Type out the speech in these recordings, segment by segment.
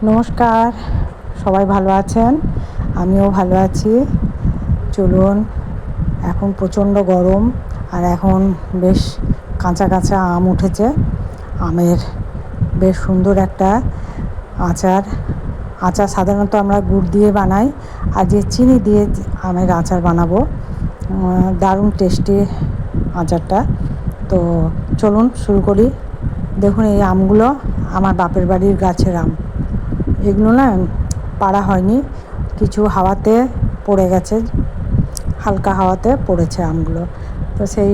নমস্কার, সবাই ভালো আছেন? আমিও ভালো আছি। চলুন, এখন প্রচণ্ড গরম আর এখন বেশ কাঁচা কাঁচা আম উঠেছে। আমের বেশ সুন্দর একটা আচার সাধারণত আমরা গুড় দিয়ে বানাই, আর যে চিনি দিয়ে আমের আচার বানাবো। দারুণ টেস্টি আচারটা। তো চলুন শুরু করি। দেখুন, এই আমগুলো আমার বাপের বাড়ির গাছের আম। এগুলো না পাড়া হয়নি, কিছু হাওয়াতে পড়ে গেছে, হালকা হাওয়াতে পড়েছে আমগুলো। তো সেই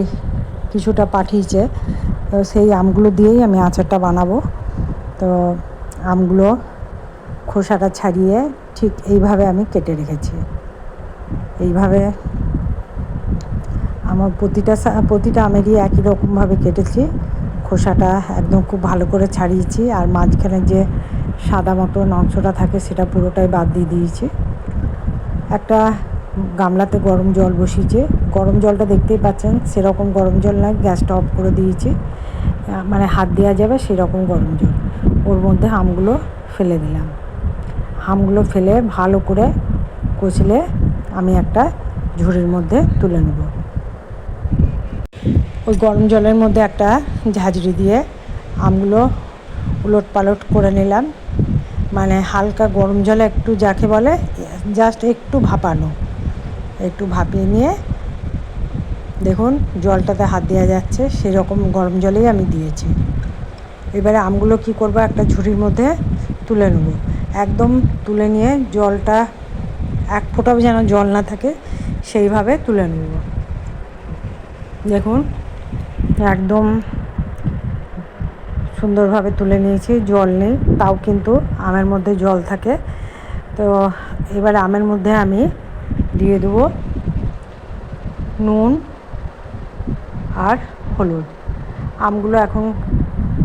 কিছুটা পাঠিয়েছে, তো সেই আমগুলো দিয়েই আমি আচারটা বানাবো। তো আমগুলো খোসাটা ছাড়িয়ে ঠিক এইভাবে আমি কেটে রেখেছি। এইভাবে আমার প্রতিটা আমেরই একই রকমভাবে কেটেছি। খোসাটা একদম খুব ভালো করে ছাড়িয়েছি, আর মাঝখানে যে সাদা মতন অংশটা থাকে সেটা পুরোটাই বাদ দিয়ে দিয়েছি। একটা গামলাতে গরম জল বসিয়েছি। গরম জলটা দেখতেই পাচ্ছেন, সেরকম গরম জল নয়, গ্যাসটা অফ করে দিয়েছি, মানে হাত দেওয়া যাবে সেরকম গরম জল। ওর মধ্যে আমগুলো ফেলে দিলাম। আমগুলো ফেলে ভালো করে কষলে আমি একটা ঝুড়ির মধ্যে তুলে নেব। ওই গরম জলের মধ্যে একটা ঝাঁঝরি দিয়ে আমগুলো উলট পালট করে নিলাম। মানে হালকা গরম জলে একটু, যাকে বলে জাস্ট একটু ভাপানো, একটু ভাপিয়ে নিয়ে দেখুন জলটাতে হাত দেওয়া যাচ্ছে সেরকম গরম জলেই আমি দিয়েছি। এবারে আমগুলো কি করব, একটা ঝুড়ির মধ্যে তুলে নেব। একদম তুলে নিয়ে জলটা এক ফোঁটাও যেন জল না থাকে সেইভাবে তুলে নেব। দেখুন একদম সুন্দরভাবে তুলে নিয়েছি, জল নেই, তাও কিন্তু আমের মধ্যে জল থাকে। তো এবার আমের মধ্যে আমি দিয়ে দেবো নুন আর হলুদ। আমগুলো এখন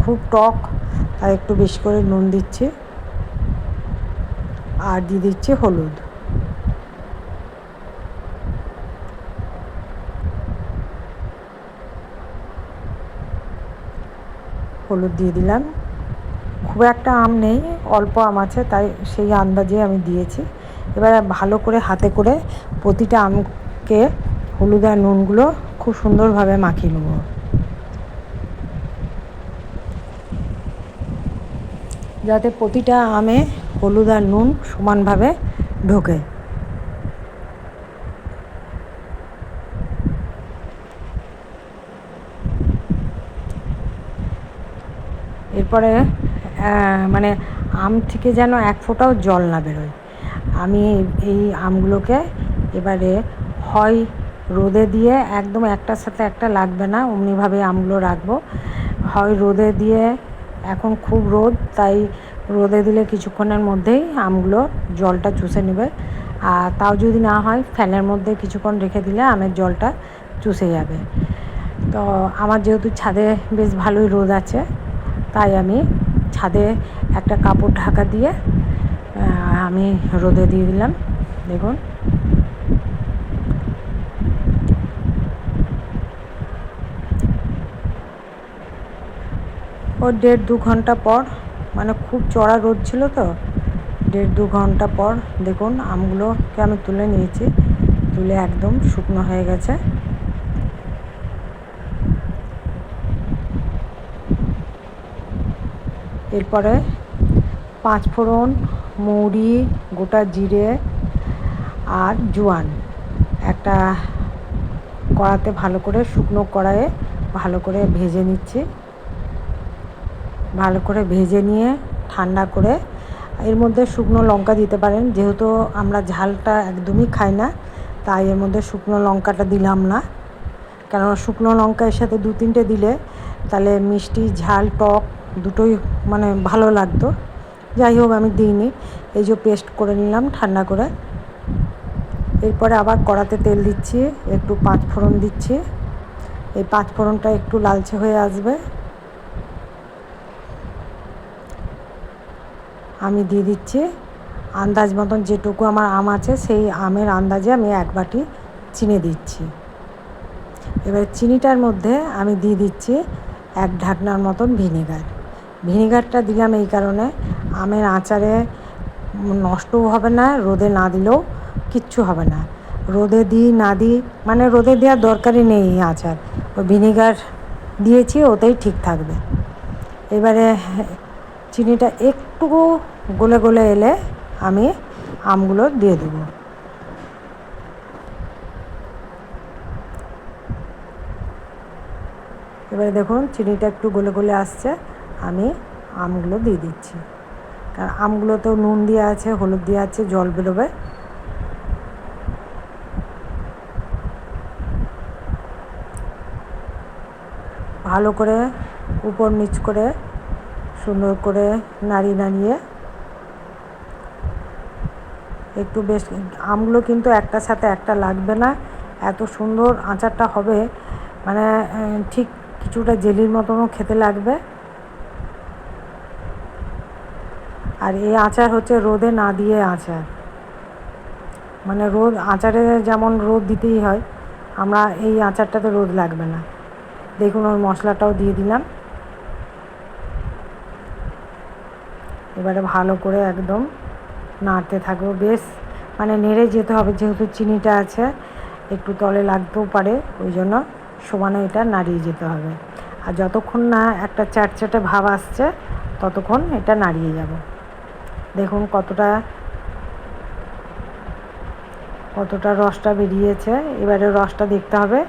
খুব টক, আর একটু বেশি করে নুন দিচ্ছি, আর দিয়ে দিচ্ছি হলুদ। হলুদ দিয়ে দিলাম। খুব একটা আম নেই, অল্প আম আছে, তাই সেই আন্দাজে আমি দিয়েছি। এবার ভালো করে হাতে করে প্রতিটা আমকে হলুদ আর নুনগুলো খুব সুন্দরভাবে মাখিয়ে নেব, যাতে প্রতিটা আমে হলুদ আর নুন সমানভাবে ঢোকে। এরপরে মানে আম থেকে যেন এক ফোঁটাও জল না বেরোয়, আমি এই আমগুলোকে এবারে হয় রোদে দিয়ে, একদম একটার সাথে একটা লাগবে না অমনিভাবে আমগুলো রাখবো, হয় রোদে দিয়ে, এখন খুব রোদ, তাই রোদে দিলে কিছুক্ষণের মধ্যেই আমগুলো জলটা চুষে নেবে। আর তাও যদি না হয়, ফ্যানের মধ্যে কিছুক্ষণ রেখে দিলে আমের জলটা চুষে যাবে। তো আমার যেহেতু ছাদে বেশ ভালোই রোদ আছে, তাই আমি ছাদে একটা কাপড় ঢাকা দিয়ে আমি রোদে দিয়ে দিলাম। দেখুন ও 1.5-2 ঘন্টা পর, মানে খুব চড়া রোদ ছিল তো, 1.5-2 ঘন্টা পর দেখুন আমগুলোকে আমি তুলে নিয়েছি, তুলে একদম শুকনো হয়ে গেছে। এরপরে 5 ফোড়ন, মৌরি, গোটা জিরে আর জোয়ান একটা কড়াতে ভালো করে, শুকনো কড়াইয়ে ভালো করে ভেজে নিচ্ছি। ভালো করে ভেজে নিয়ে ঠান্ডা করে এর মধ্যে শুকনো লঙ্কা দিতে পারেন, যেহেতু আমরা ঝালটা একদমই খাই না, তাই এর মধ্যে শুকনো লঙ্কাটা দিলাম না। কেননা শুকনো লঙ্কা এর সাথে 2-3টে দিলে তাহলে মিষ্টি ঝাল টক দুটোই মানে ভালো লাগতো। যাই হোক, আমি দিইনি। এই যে পেস্ট করে নিলাম ঠান্ডা করে। এরপরে আবার কড়াতে তেল দিচ্ছি, একটু 5 ফোড়ন দিচ্ছি। এই 5 ফোড়নটা একটু লালচে হয়ে আসবে, আমি দিয়ে দিচ্ছি আন্দাজ মতন, যেটুকু আমার আম আছে সেই আমের আন্দাজে আমি 1 বাটি চিনি দিচ্ছি। এবার চিনিটার মধ্যে আমি দিয়ে দিচ্ছি 1 ঢাকনার মতন ভিনেগার। ভিনেগারটা দিলাম এই কারণে, আমের আচারে নষ্টও হবে না, রোদে না দিলেও কিচ্ছু হবে না। রোদে দিই না দিই মানে রোদে দেওয়ার দরকারই নেই এই আচার, ওই ভিনেগার দিয়েছি ওতেই ঠিক থাকবে। এবারে চিনিটা একটু গলে গলে এলে আমি আমগুলো দিয়ে দেবো। এবারে দেখুন চিনিটা একটু গলে গলে আসছে, আমি আমগুলো দিয়ে দিচ্ছি। কারণ আমগুলোতেও নুন দেওয়া আছে, হলুদ দেওয়া আছে, জল বেরোবে। ভালো করে উপর নিচ করে সুন্দর করে নাড়িয়ে একটু বেশ, আমগুলো কিন্তু একটার সাথে একটা লাগবে না, এত সুন্দর আচারটা হবে, মানে ঠিক কিছুটা জেলির মতনও খেতে লাগবে। আর এই আচার হচ্ছে রোদে না দিয়ে আচার, মানে রোদ আচারে যেমন রোদ দিতেই হয়, আমরা এই আচারটাতে রোদ লাগবে না। দেখুন ওই মশলাটাও দিয়ে দিলাম। এবারে ভালো করে একদম নাড়তে থাকবো, বেশ মানে নেড়ে যেতে হবে, যেহেতু চিনিটা আছে একটু তলে লাগতেও পারে, ওই জন্য সমানে এটা নাড়িয়ে যেতে হবে। আর যতক্ষণ না একটা চ্যাটচ্যাটে ভাব আসছে ততক্ষণ এটা নাড়িয়ে যাব। দেখুন কতটা রসটা বেরিয়েছে, এবারে রসটা দেখতে হবে।